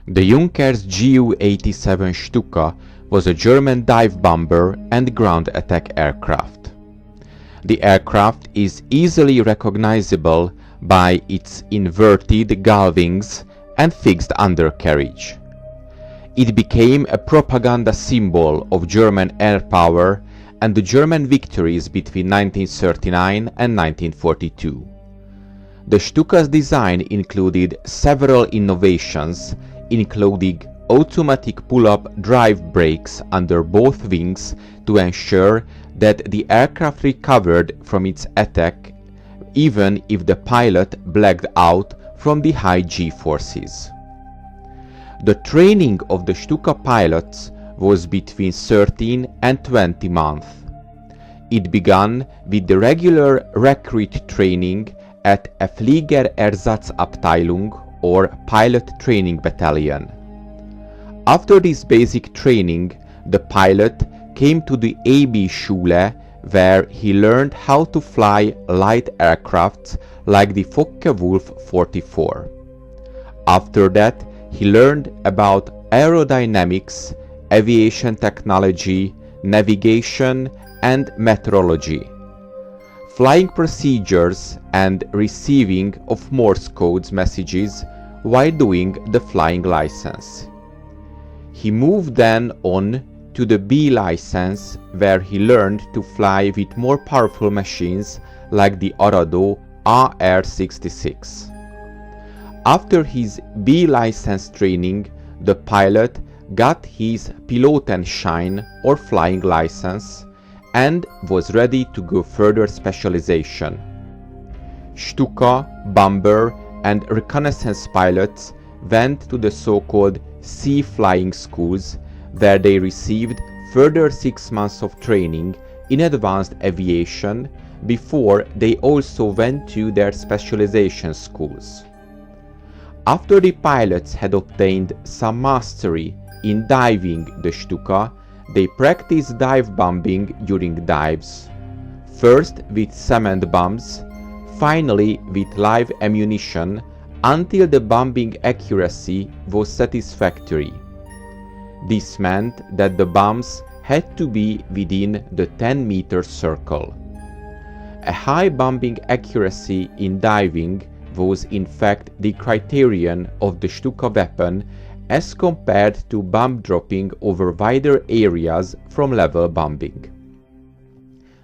The Junkers Ju-87 Stuka was a German dive bomber and ground attack aircraft. The aircraft is easily recognizable by its inverted gull wings and fixed undercarriage. It became a propaganda symbol of German air power and the German victories between 1939 and 1942. The Stuka's design included several innovations, including automatic pull-up drive brakes under both wings to ensure that the aircraft recovered from its attack even if the pilot blacked out from the high G-forces. The training of the Stuka pilots was between 13 and 20 months. It began with the regular recruit training at a Fliegerersatzabteilung or pilot training battalion. After this basic training, the pilot came to the AB Schule, where he learned how to fly light aircrafts like the Focke-Wulf 44. After that, he learned about aerodynamics, aviation technology, navigation, and meteorology, flying procedures, and receiving of Morse code messages while doing the flying license. He moved then on to the B license, where he learned to fly with more powerful machines like the Arado AR-66. After his B license training, the pilot got his Pilotenschein or flying license and was ready to go further specialization. Stuka, bomber, and reconnaissance pilots went to the so-called sea flying schools, where they received further 6 months of training in advanced aviation before they also went to their specialization schools. After the pilots had obtained some mastery in diving the Stuka, they practiced dive bombing during dives, first with cement bombs, finally with live ammunition, until the bombing accuracy was satisfactory. This meant that the bombs had to be within the 10-meter circle. A high bombing accuracy in diving was in fact the criterion of the Stuka weapon as compared to bomb dropping over wider areas from level bombing.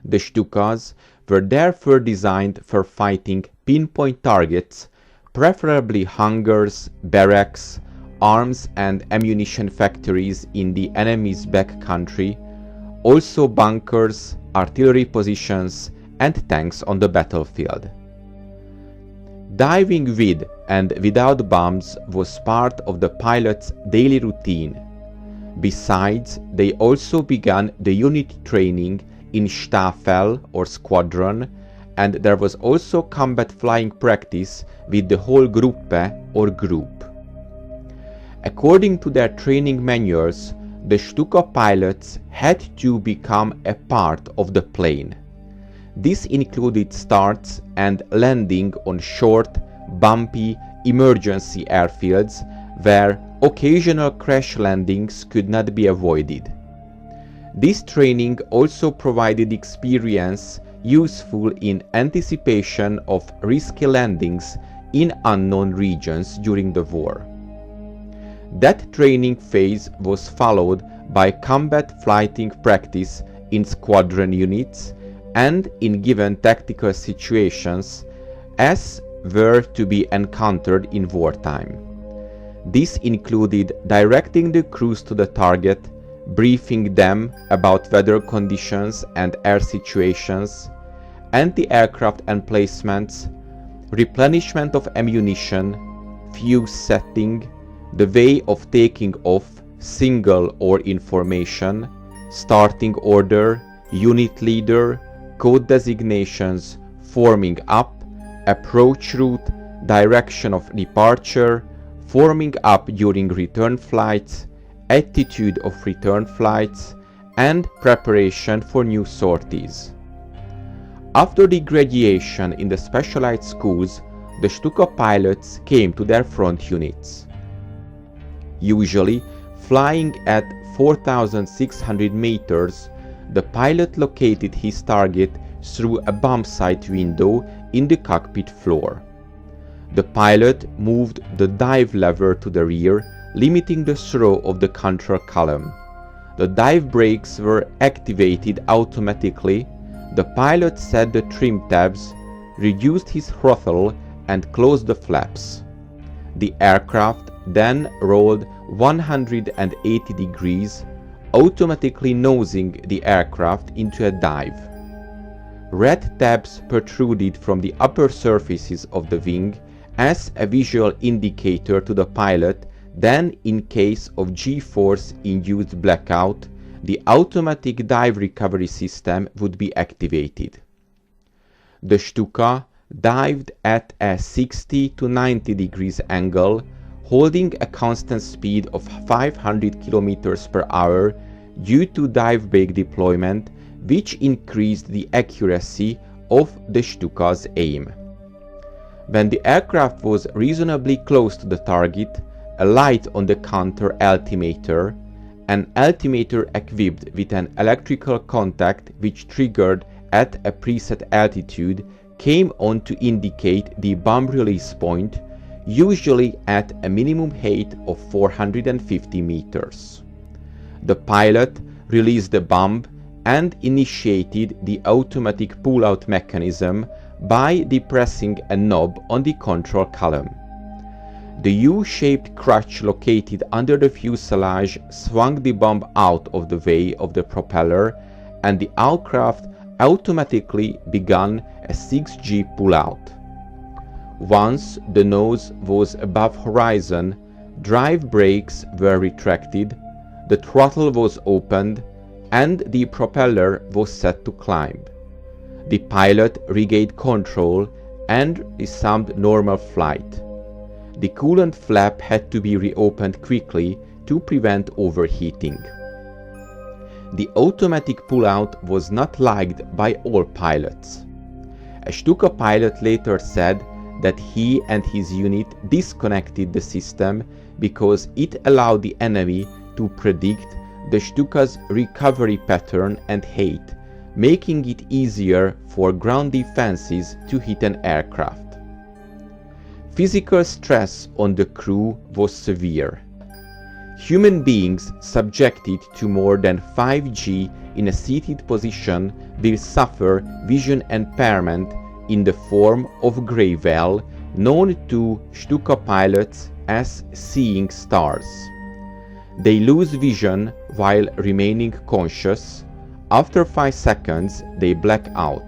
The Stukas were therefore designed for fighting pinpoint targets, preferably hangars, barracks, arms and ammunition factories in the enemy's back country, also bunkers, artillery positions, and tanks on the battlefield. Diving with and without bombs was part of the pilot's daily routine. Besides, they also began the unit training in Staffel or squadron, and there was also combat flying practice with the whole Gruppe or group. According to their training manuals, the Stuka pilots had to become a part of the plane. This included starts and landing on short, bumpy, emergency airfields where occasional crash landings could not be avoided. This training also provided experience useful in anticipation of risky landings in unknown regions during the war. That training phase was followed by combat flighting practice in squadron units and in given tactical situations as were to be encountered in wartime. This included directing the crews to the target, briefing them about weather conditions and air situations, anti-aircraft emplacements, replenishment of ammunition, fuse setting, the way of taking off, signal or information, starting order, unit leader, code designations, forming up, approach route, direction of departure, forming up during return flights, attitude of return flights, and preparation for new sorties. After the graduation in the specialized schools, the Stuka pilots came to their front units. Usually, flying at 4,600 meters, the pilot located his target through a bomb sight window in the cockpit floor. The pilot moved the dive lever to the rear, limiting the throw of the control column. The dive brakes were activated automatically. The pilot set the trim tabs, reduced his throttle, and closed the flaps. The aircraft then rolled 180 degrees, automatically nosing the aircraft into a dive. Red tabs protruded from the upper surfaces of the wing as a visual indicator to the pilot. Then, in case of G-force-induced blackout, the automatic dive recovery system would be activated. The Stuka dived at a 60 to 90 degrees angle, holding a constant speed of 500 km per hour due to dive brake deployment, which increased the accuracy of the Stuka's aim. When the aircraft was reasonably close to the target, a light on the counter altimeter, an altimeter equipped with an electrical contact which triggered at a preset altitude, came on to indicate the bomb release point, usually at a minimum height of 450 meters. The pilot released the bomb and initiated the automatic pull-out mechanism by depressing a knob on the control column. The U-shaped crutch located under the fuselage swung the bomb out of the way of the propeller, and the aircraft automatically began a 6G pull-out. Once the nose was above horizon, drive brakes were retracted, the throttle was opened, and the propeller was set to climb. The pilot regained control and resumed normal flight. The coolant flap had to be reopened quickly to prevent overheating. The automatic pull-out was not liked by all pilots. A Stuka pilot later said that he and his unit disconnected the system because it allowed the enemy to predict the Stuka's recovery pattern and height, making it easier for ground defenses to hit an aircraft. Physical stress on the crew was severe. Human beings subjected to more than 5G in a seated position will suffer vision impairment in the form of grey veil, known to Stuka pilots as seeing stars. They lose vision while remaining conscious. After 5 seconds, they black out.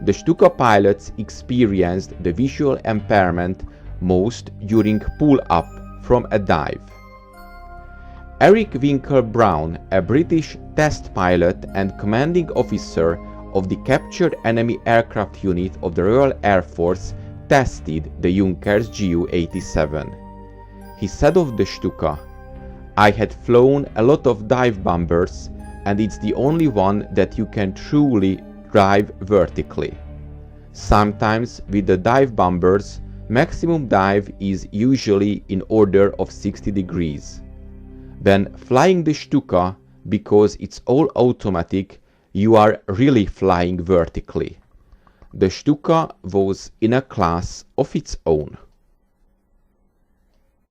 The Stuka pilots experienced the visual impairment most during pull-up from a dive. Eric Winkle-Brown, a British test pilot and commanding officer of the captured enemy aircraft unit of the Royal Air Force, tested the Junkers Ju-87. He said of the Stuka, "I had flown a lot of dive bombers, and it's the only one that you can truly drive vertically. Sometimes with the dive bombers, maximum dive is usually in order of 60 degrees. When flying the Stuka, because it's all automatic, you are really flying vertically." The Stuka was in a class of its own.